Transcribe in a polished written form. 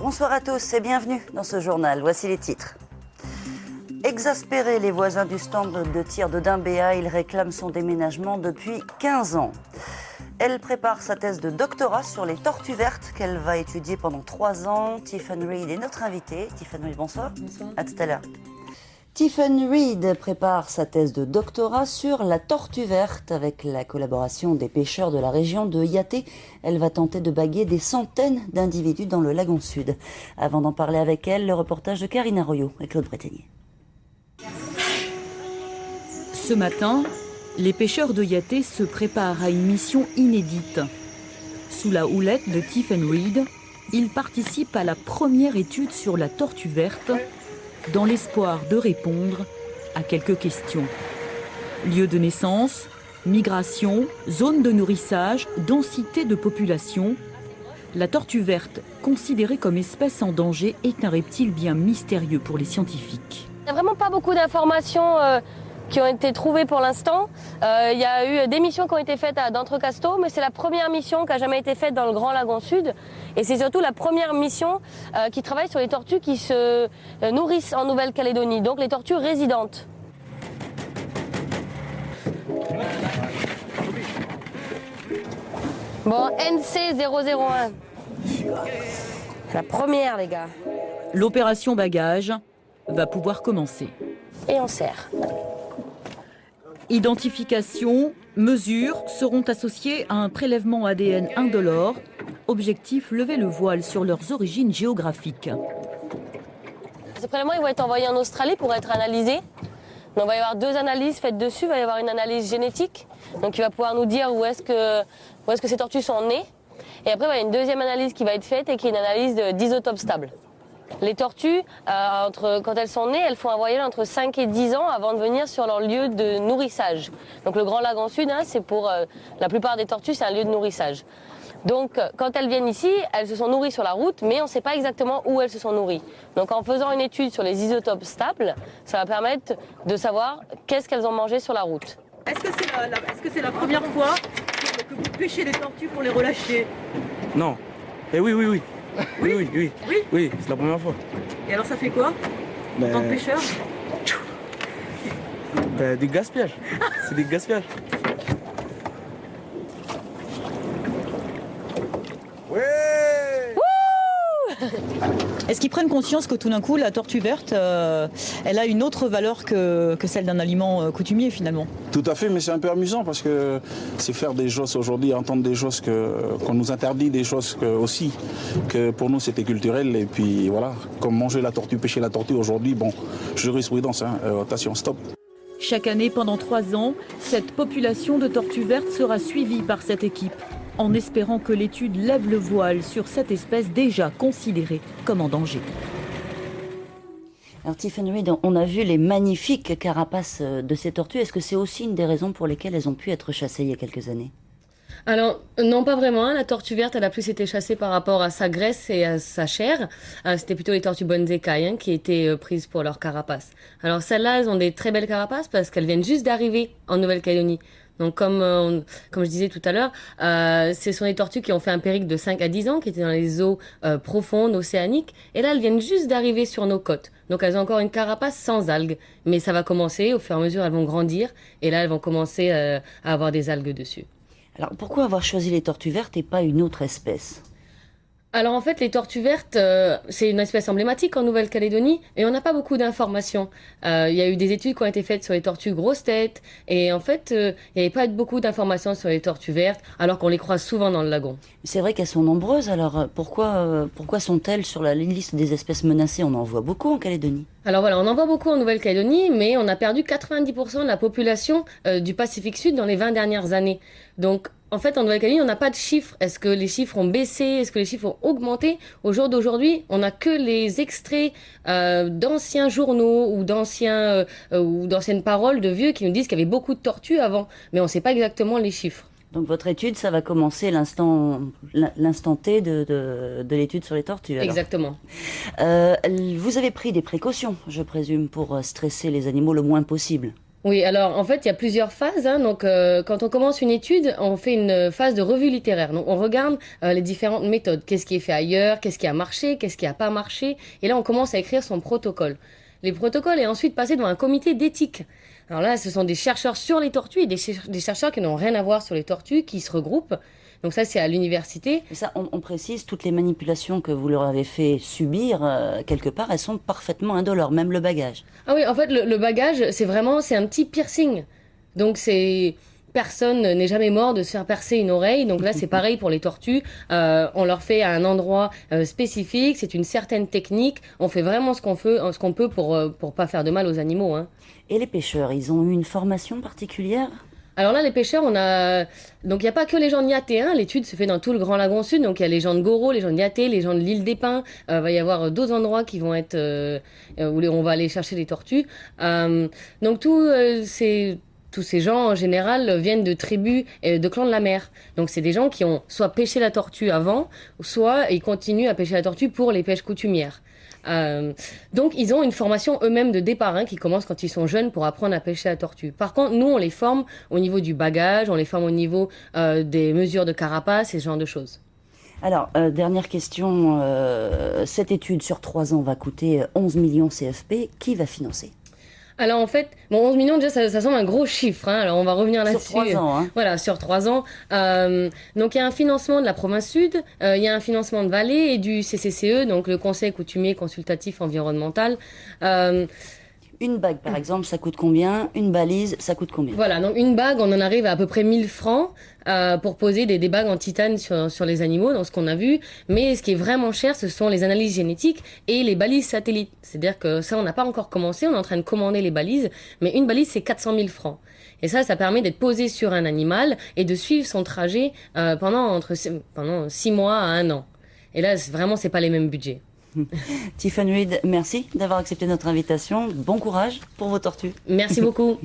Bonsoir à tous et bienvenue dans ce journal. Voici les titres. Exaspérés, les voisins du stand de tir de Dimbéa, ils réclament son déménagement depuis 15 ans. Elle prépare sa thèse de doctorat sur les tortues vertes qu'elle va étudier pendant 3 ans. Tiffany Reed est notre invitée. Tiffany Reed, bonsoir. Bonsoir. À tout à l'heure. Tiffany Reed prépare sa thèse de doctorat sur la tortue verte avec la collaboration des pêcheurs de la région de Yaté. Elle va tenter de baguer des centaines d'individus dans le lagon sud. Avant d'en parler avec elle, le reportage de Karine Arroyo et Claude Breténier. Ce matin, les pêcheurs de Yaté se préparent à une mission inédite. Sous la houlette de Tiffany Reed, ils participent à la première étude sur la tortue verte, dans l'espoir de répondre à quelques questions. Lieu de naissance, migration, zone de nourrissage, densité de population. La tortue verte, considérée comme espèce en danger, est un reptile bien mystérieux pour les scientifiques. Il n'y a vraiment pas beaucoup d'informations qui ont été trouvées pour l'instant. Il y a eu des missions qui ont été faites à d'Entrecasteaux, mais c'est la première mission qui n'a jamais été faite dans le Grand Lagon Sud. Et c'est surtout la première mission qui travaille sur les tortues qui se nourrissent en Nouvelle-Calédonie, donc les tortues résidentes. Bon, NC001. C'est la première, les gars. L'opération bagage va pouvoir commencer. Et on serre. Identification, mesures seront associées à un prélèvement ADN indolore. Objectif, lever le voile sur leurs origines géographiques. Ces prélèvements ils vont être envoyés en Australie pour être analysés. Donc, il va y avoir 2 analyses faites dessus. Il va y avoir une analyse génétique. Donc, il va pouvoir nous dire où est-ce que ces tortues sont nées. Et après, il y a une deuxième analyse qui va être faite et qui est une analyse d'isotopes stables. Les tortues, quand elles sont nées, elles font un voyage entre 5 et 10 ans avant de venir sur leur lieu de nourrissage. Donc le Grand Lagon Sud, c'est pour la plupart des tortues, c'est un lieu de nourrissage. Donc quand elles viennent ici, elles se sont nourries sur la route, mais on ne sait pas exactement où elles se sont nourries. Donc en faisant une étude sur les isotopes stables, ça va permettre de savoir qu'est-ce qu'elles ont mangé sur la route. Est-ce que c'est la première fois que vous pêchez des tortues pour les relâcher? Non. Eh oui. Oui, c'est la première fois. Et alors ça fait quoi en tant que pêcheur? Des gaspillages. C'est des gaspillages. Est-ce qu'ils prennent conscience que tout d'un coup, la tortue verte, elle a une autre valeur que celle d'un aliment coutumier finalement? Tout à fait, mais c'est un peu amusant parce que c'est faire des choses aujourd'hui, entendre des choses qu'on nous interdit, des choses aussi que pour nous c'était culturel. Et puis voilà, comme manger la tortue, pêcher la tortue aujourd'hui, bon, jurisprudence, attention, stop. Chaque année, pendant 3 ans, cette population de tortues vertes sera suivie par cette équipe, en espérant que l'étude lève le voile sur cette espèce déjà considérée comme en danger. Alors Tiffany Reed, on a vu les magnifiques carapaces de ces tortues. Est-ce que c'est aussi une des raisons pour lesquelles elles ont pu être chassées il y a quelques années? Alors, non, pas vraiment. La tortue verte, elle a plus été chassée par rapport à sa graisse et à sa chair. C'était plutôt les tortues bonzekai qui étaient prises pour leur carapace. Alors, celles-là, elles ont des très belles carapaces parce qu'elles viennent juste d'arriver en Nouvelle-Calédonie. Donc, comme je disais tout à l'heure, ce sont des tortues qui ont fait un périple de 5 à 10 ans, qui étaient dans les eaux profondes, océaniques. Et là, elles viennent juste d'arriver sur nos côtes. Donc, elles ont encore une carapace sans algues. Mais ça va commencer, au fur et à mesure, elles vont grandir. Et là, elles vont commencer à avoir des algues dessus. Alors, pourquoi avoir choisi les tortues vertes et pas une autre espèce? Alors en fait, les tortues vertes, c'est une espèce emblématique en Nouvelle-Calédonie et on n'a pas beaucoup d'informations. Il y a eu des études qui ont été faites sur les tortues grosses têtes et en fait, il n'y avait pas beaucoup d'informations sur les tortues vertes alors qu'on les croise souvent dans le lagon. C'est vrai qu'elles sont nombreuses, alors pourquoi sont-elles sur la liste des espèces menacées? On en voit beaucoup en Calédonie. Alors voilà, on en voit beaucoup en Nouvelle-Calédonie, mais on a perdu 90% de la population du Pacifique Sud dans les 20 dernières années. Donc en fait, en Nouvelle-Calédonie, on n'a pas de chiffres. Est-ce que les chiffres ont baissé? Est-ce que les chiffres ont augmenté? Au jour d'aujourd'hui, on n'a que les extraits d'anciens journaux ou d'anciennes paroles de vieux qui nous disent qu'il y avait beaucoup de tortues avant, mais on ne sait pas exactement les chiffres. Donc votre étude, ça va commencer l'instant T de l'étude sur les tortues. Alors. Exactement. Vous avez pris des précautions, je présume, pour stresser les animaux le moins possible. Oui, alors en fait, il y a plusieurs phases. Donc, quand on commence une étude, on fait une phase de revue littéraire. Donc, on regarde les différentes méthodes. Qu'est-ce qui est fait ailleurs, qu'est-ce qui a marché, qu'est-ce qui n'a pas marché. Et là, on commence à écrire son protocole. Les protocoles est ensuite passé devant un comité d'éthique. Alors là, ce sont des chercheurs sur les tortues et des chercheurs qui n'ont rien à voir sur les tortues qui se regroupent. Donc ça, c'est à l'université. Et ça, on précise, toutes les manipulations que vous leur avez fait subir, quelque part, elles sont parfaitement indolores, même le bagage. Ah oui, en fait, le bagage, c'est un petit piercing. Donc personne n'est jamais mort de se faire percer une oreille. Donc là, c'est pareil pour les tortues. On leur fait à un endroit spécifique. C'est une certaine technique. On fait vraiment ce qu'on peut pour pas faire de mal aux animaux, hein. Et les pêcheurs, ils ont eu une formation particulière? Alors là, les pêcheurs, donc il n'y a pas que les gens de Yaté, hein. L'étude se fait dans tout le Grand Lagon Sud. Donc il y a les gens de Goro, les gens de Yaté, les gens de l'île des Pins. Va y avoir d'autres endroits qui vont être où on va aller chercher des tortues. Donc tous ces gens, en général, viennent de tribus et de clans de la mer. Donc, c'est des gens qui ont soit pêché la tortue avant, soit ils continuent à pêcher la tortue pour les pêches coutumières. Donc, ils ont une formation eux-mêmes de départ, hein, qui commence quand ils sont jeunes pour apprendre à pêcher la tortue. Par contre, nous, on les forme au niveau du bagage, on les forme au niveau des mesures de carapace et ce genre de choses. Alors, dernière question. Cette étude sur 3 ans va coûter 11 millions CFP. Qui va financer? Alors en fait, 11 millions déjà ça semble un gros chiffre, hein. Alors on va revenir là-dessus. Sur 3 ans, hein. Voilà, sur 3 ans. Donc il y a un financement de la province sud, il y a un financement de Valais et du CCCE, donc le Conseil coutumier consultatif environnemental. Une bague, par exemple, ça coûte combien? Une balise, ça coûte combien? Voilà, donc une bague, on en arrive à peu près 1000 francs pour poser des bagues en titane sur les animaux, dans ce qu'on a vu. Mais ce qui est vraiment cher, ce sont les analyses génétiques et les balises satellites. C'est-à-dire que ça, on n'a pas encore commencé, on est en train de commander les balises. Mais une balise, c'est 400 000 francs. Et ça permet d'être posé sur un animal et de suivre son trajet pendant 6 mois à 1 an. Et là, vraiment, c'est pas les mêmes budgets. Tiffany Reid, merci d'avoir accepté notre invitation. Bon courage pour vos tortues. Merci beaucoup.